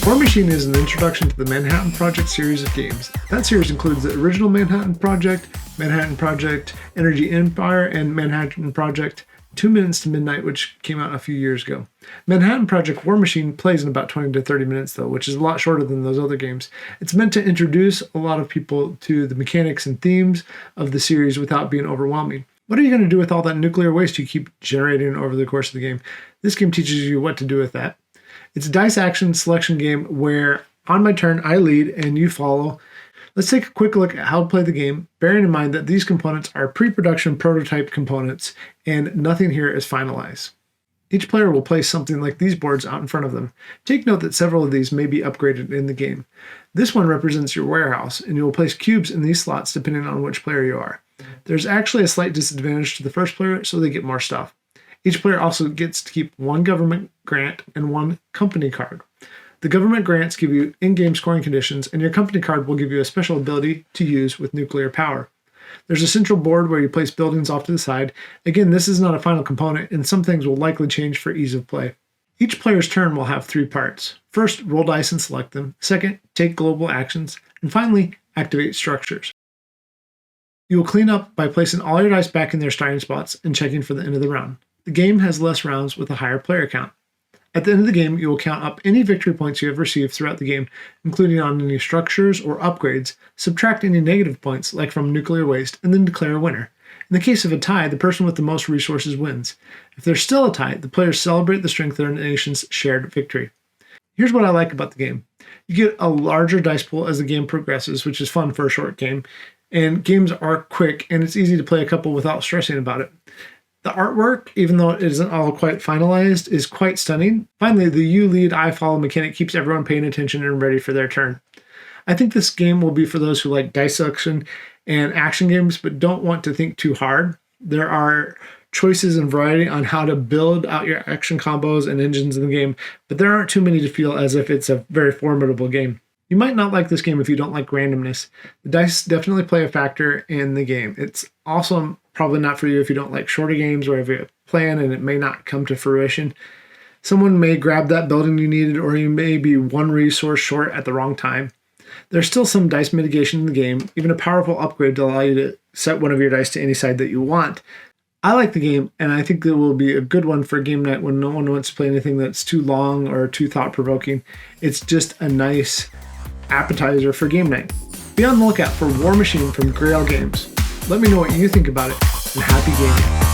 War Machine is an introduction to the Manhattan Project series of games. That series includes the original Manhattan Project, Energy Empire, and Manhattan Project 2 Minutes to Midnight, which came out a few years ago. Manhattan Project War Machine plays in about 20 to 30 minutes though, which is a lot shorter than those other games. It's meant to introduce a lot of people to the mechanics and themes of the series without being overwhelming. What are you going to do with all that nuclear waste you keep generating over the course of the game? This game teaches you what to do with that. It's a dice action selection game where on my turn I lead and you follow. Let's take a quick look at how to play the game, bearing in mind that these components are pre-production prototype components and nothing here is finalized. Each player will place something like these boards out in front of them. Take note that several of these may be upgraded in the game. This one represents your warehouse, and you will place cubes in these slots depending on which player you are. There's actually a slight disadvantage to the first player, so they get more stuff. Each player also gets to keep one government grant and one company card. The government grants give you in-game scoring conditions, and your company card will give you a special ability to use with nuclear power. There's a central board where you place buildings off to the side. Again, this is not a final component, and some things will likely change for ease of play. Each player's turn will have 3 parts. First, roll dice and select them. Second, take global actions. And finally, activate structures. You will clean up by placing all your dice back in their starting spots and checking for the end of the round. The game has less rounds with a higher player count. At the end of the game, you will count up any victory points you have received throughout the game, including on any structures or upgrades, subtract any negative points, like from nuclear waste, and then declare a winner. In the case of a tie, the person with the most resources wins. If there's still a tie, the players celebrate the strength of their nation's shared victory. Here's what I like about the game. You get a larger dice pool as the game progresses, which is fun for a short game, and games are quick, and it's easy to play a couple without stressing about it. The artwork, even though it isn't all quite finalized, is quite stunning. Finally, the you lead, I follow mechanic keeps everyone paying attention and ready for their turn. I think this game will be for those who like dissection and action games, but don't want to think too hard. There are choices and variety on how to build out your action combos and engines in the game, but there aren't too many to feel as if it's a very formidable game. You might not like this game if you don't like randomness. The dice definitely play a factor in the game. It's also probably not for you if you don't like shorter games where you have a plan and it may not come to fruition. Someone may grab that building you needed, or you may be one resource short at the wrong time. There's still some dice mitigation in the game, even a powerful upgrade to allow you to set one of your dice to any side that you want. I like the game, and I think it will be a good one for game night when no one wants to play anything that's too long or too thought-provoking. It's just a nice appetizer for game night. Be on the lookout for War Machine from Grail Games. Let me know what you think about it, and happy gaming.